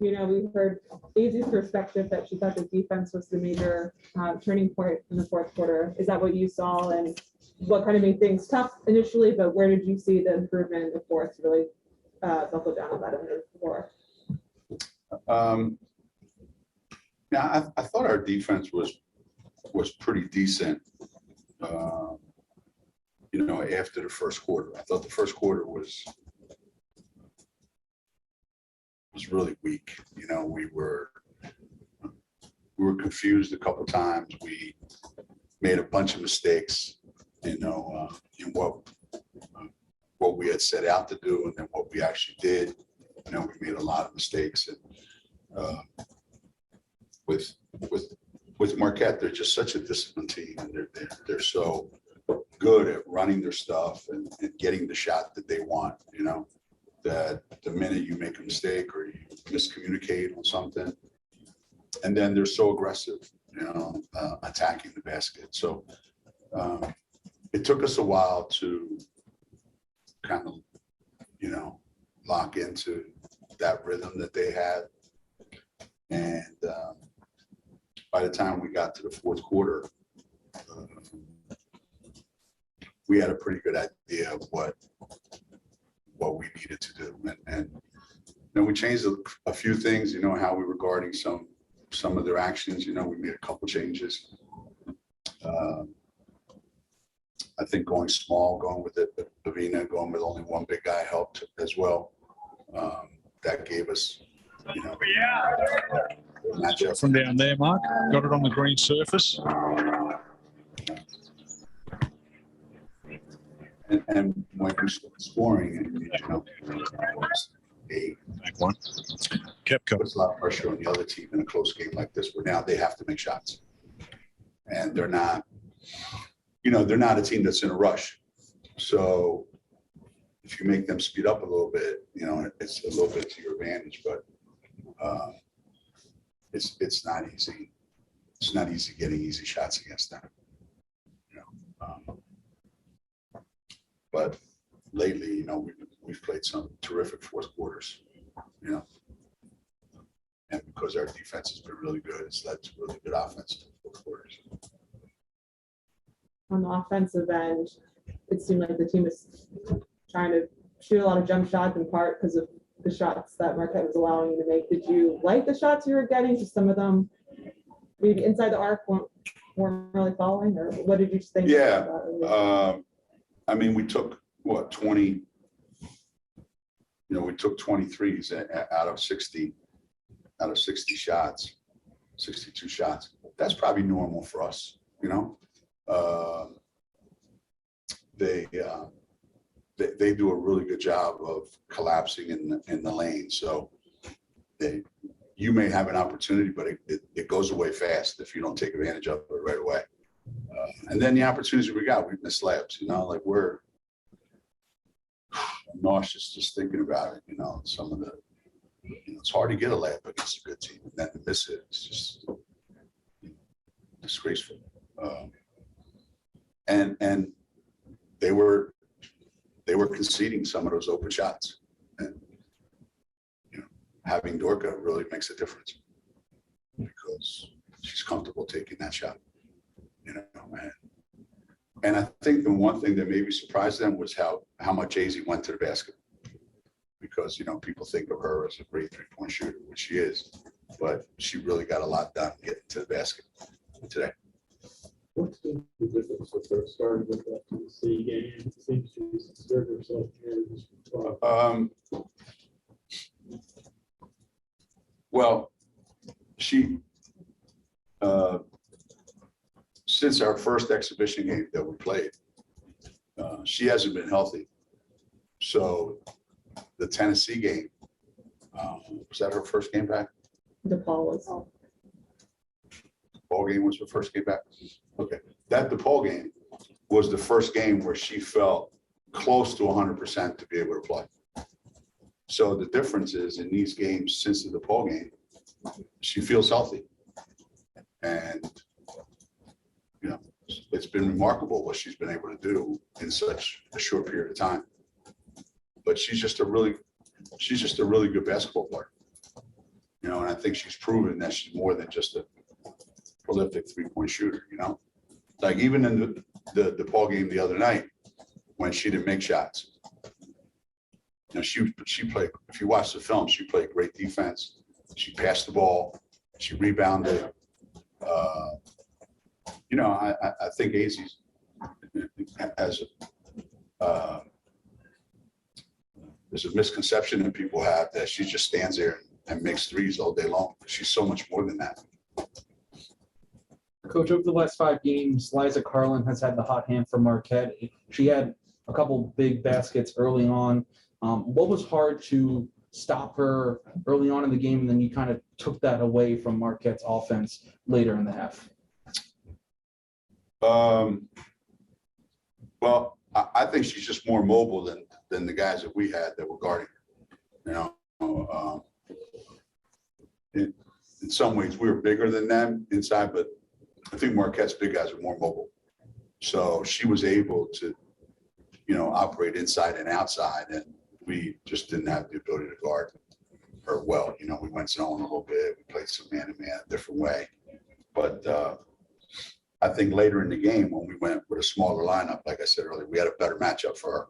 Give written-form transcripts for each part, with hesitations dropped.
we heard Daisy's perspective that she thought the defense was the major turning point in the fourth quarter. Is that what you saw, and what kind of made things tough initially, but where did you see the improvement in the fourth to really buckle down on that in the fourth? Yeah, I thought our defense was pretty decent. After the first quarter, I thought the first quarter was really weak. We were confused a couple times. We made a bunch of mistakes, in what we had set out to do, and then what we actually did. We made a lot of mistakes, and with Marquette, they're just such a disciplined team, and they're so good at running their stuff and getting the shot that they want. That the minute you make a mistake or you miscommunicate on something, and then they're so aggressive, attacking the basket. So it took us a while to kind of, lock into that rhythm that they had. And by the time we got to the fourth quarter, we had a pretty good idea of what we needed to do. And we changed a few things, how we were guarding some of their actions. We made a couple changes. I think going small, going with it, Avina, going with only one big guy helped as well. That gave us, matchup. From down there, Mark, got it on the green surface. And when you start scoring, and Back one. Kepka. puts a lot of pressure on the other team in a close game like this, where now they have to make shots, and they're not a team that's in a rush. So if you make them speed up a little bit, it's a little bit to your advantage. But it's not easy. It's not easy getting easy shots against them. But lately, we've played some terrific fourth quarters, and because our defense has been really good, it's led to really good offense in the fourth quarters. On the offensive end, it seemed like the team is trying to shoot a lot of jump shots, in part because of the shots that Marquette was allowing you to make. Did you like the shots you were getting? Just some of them maybe inside the arc weren't really falling, or what did you think? Yeah. We took 20, we took 23s out of 60 shots, 62 shots. That's probably normal for us, They do a really good job of collapsing in the lane. So you may have an opportunity, but it goes away fast if you don't take advantage of it right away. And then the opportunities we got, we missed layups, I'm nauseous just thinking about it, some of the, it's hard to get a layup against a good team, and then to miss it, it's just disgraceful. And they were conceding some of those open shots, and having Dorka really makes a difference because she's comfortable taking that shot. And I think the one thing that maybe surprised them was how much Jay-Z went to the basket, because people think of her as a great 3-point shooter, which she is, but she really got a lot done getting to the basket today. What's the difference with her starting with that Tennessee game? It seems she's inserted herself here. Well, she since our first exhibition game that we played, she hasn't been healthy. So the Tennessee game, was that her first game back? DePaul was. DePaul game was her first game back? Okay. That DePaul game was the first game where she felt close to 100% to be able to play. So the difference is in these games since the DePaul game, she feels healthy. And it's been remarkable what she's been able to do in such a short period of time. But she's just a really good basketball player. You know, and I think she's proven that she's more than just a prolific three-point shooter, you know? Like even in the ball game the other night, when she didn't make shots. You know, she played, if you watch the film, she played great defense. She passed the ball, she rebounded. You know, I think Azie's has there's a misconception that people have that she just stands there and makes threes all day long. She's so much more than that. Coach, over the last 5 games, Liza Carlin has had the hot hand for Marquette. She had a couple big baskets early on. What was hard to stop her early on in the game, and then you kind of took that away from Marquette's offense later in the half? Well, I think she's just more mobile than the guys that we had that were guarding her. You know, in some ways we were bigger than them inside, but I think Marquette's big guys are more mobile. So she was able to, you know, operate inside and outside, and we just didn't have the ability to guard her well. You know, we went zone a little bit, we played some man-to-man a different way. But I think later in the game, when we went with a smaller lineup, like I said earlier, we had a better matchup for her.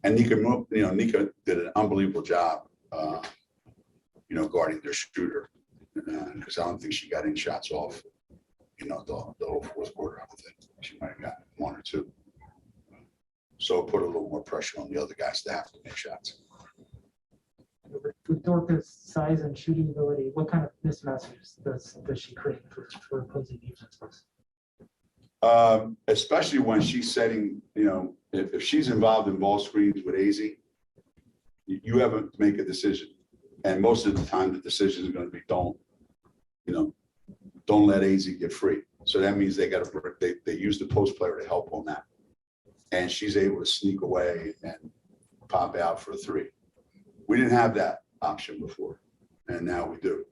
And Nika, you know, Nika did an unbelievable job, you know, guarding their shooter, because I don't think she got any shots off, you know, the whole fourth quarter. I don't think she might have gotten 1 or 2. So it put a little more pressure on the other guys to have to make shots. With Dorca's size and shooting ability, what kind of mismatches does she create for opposing defenses? Especially when she's setting, you know, if she's involved in ball screens with AZ, you have to make a decision. And most of the time, the decision is going to be don't let AZ get free. So that means they use the post player to help on that. And she's able to sneak away and pop out for a 3. We didn't have that option before, and now we do.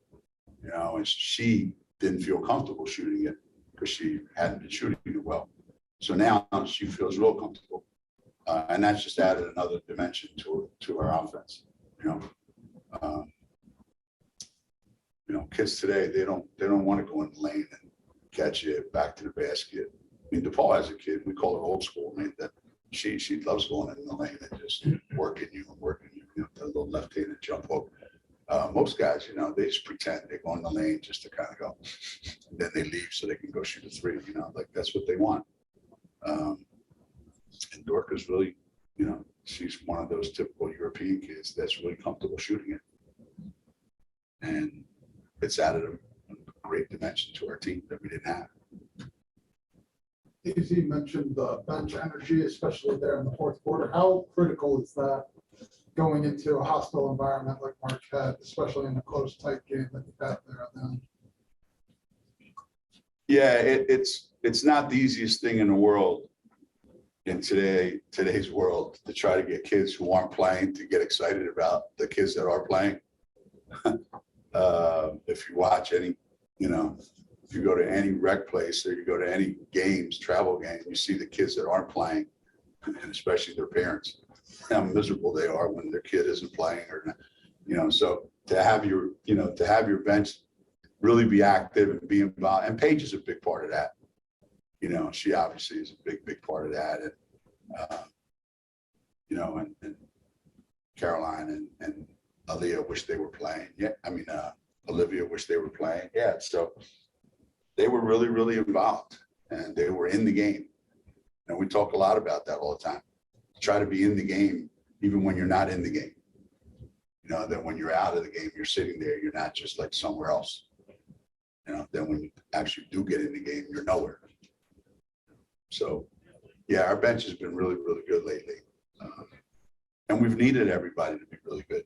You know, and she didn't feel comfortable shooting it because she hadn't been shooting it well. So now she feels real comfortable, and that's just added another dimension to our offense. You know, kids today they don't want to go in the lane and catch it back to the basket. I mean, DePaul has a kid, we call her old school. I mean, that she loves going in the lane and just working you, you know, the little left-handed jump hook. Most guys, you know, they just pretend they go in the lane just to kind of go, and then they leave so they can go shoot a 3. You know, like that's what they want. And Dorca's really, you know, she's one of those typical European kids that's really comfortable shooting it, and it's added a great dimension to our team that we didn't have. AZ mentioned the bench energy, especially there in the fourth quarter. How critical is that going into a hostile environment like Marquette, especially in a close, tight game that you got there then? Yeah, it's not the easiest thing in the world in today's world to try to get kids who aren't playing to get excited about the kids that are playing. If you watch any, you know, if you go to any rec place or you go to any games, travel game, you see the kids that aren't playing, and especially their parents, how miserable they are when their kid isn't playing, or, you know, so to have your bench really be active and be involved, and Paige is a big part of that. You know, she obviously is a big part of that, and you know, and Caroline and Aaliyah wish they were playing. Yeah, I mean, Olivia wish they were playing. Yeah, so they were really involved, and they were in the game. And we talk a lot about that all the time. Try to be in the game, even when you're not in the game. You know, that when you're out of the game, you're sitting there, you're not just like somewhere else. You know, then when you actually do get in the game, you're nowhere. So, yeah, our bench has been really good lately. And we've needed everybody to be really good.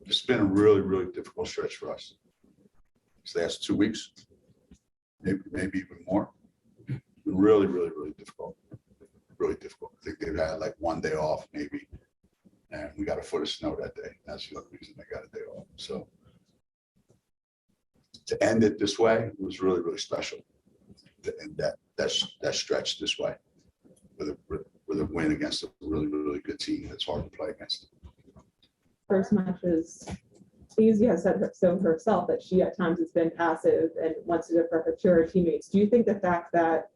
It's been a really difficult stretch for us. These last 2 weeks, maybe even more. It's been really difficult. Really difficult. I think they've had like 1 day off maybe, and we got a foot of snow that day. That's the other reason they got a day off. So to end it this way was really special. To end that stretch this way with a win against a really good team that's hard to play against. for as much as Easy has said so herself that she at times has been passive and wants to defer to her teammates. Do you think the fact that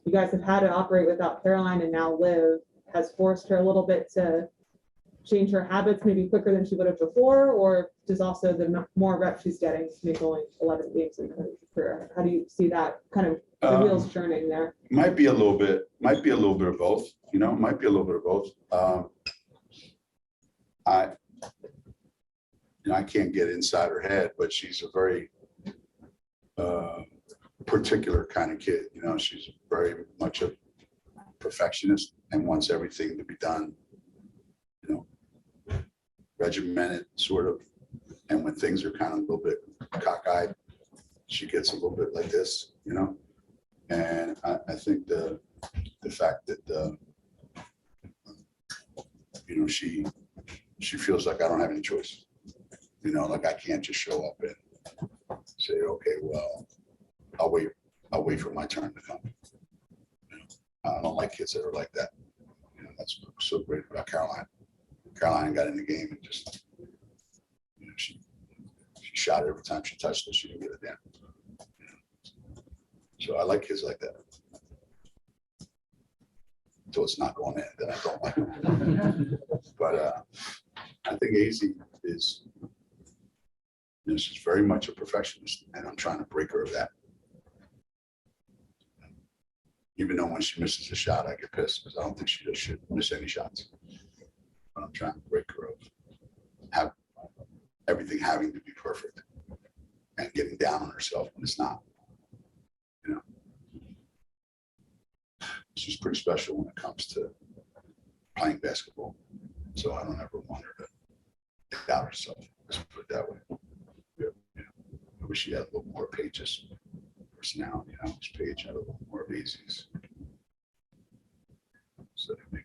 you guys have had to operate without Caroline and now Liv has forced her a little bit to change her habits maybe quicker than she would have before, or does also the more reps she's getting make only 11 games in her career? How do you see that kind of the wheels churning there? Might be a little bit of both, you know, might be a little bit of both. I can't get inside her head, but she's a very particular kind of kid. You know, she's very much a perfectionist and wants everything to be done, you know, regimented sort of. And when things are kind of a little bit cockeyed, she gets a little bit like this, you know. And I think the fact that you know, she feels like I don't have any choice. You know, like I can't just show up and say, okay, well, I'll wait for my turn to come. You know, I don't like kids that are like that. You know, that's what's so great about Caroline. Caroline got in the game and just, you know, she shot it every time she touched it. She didn't get it down. You know? So I like kids like that. Until it's not going in, then I don't like them. But I think AZ is, you know, she's very much a perfectionist, and I'm trying to break her of that. Even though when she misses a shot, I get pissed because I don't think she should miss any shots. But I'm trying to break her of have everything having to be perfect and getting down on herself when it's not. You know, she's pretty special when it comes to playing basketball. So I don't ever want her to doubt herself. Let's put it that way. I wish she had a little more Paige's personality. I wish Paige had a little more of Easy's. So they make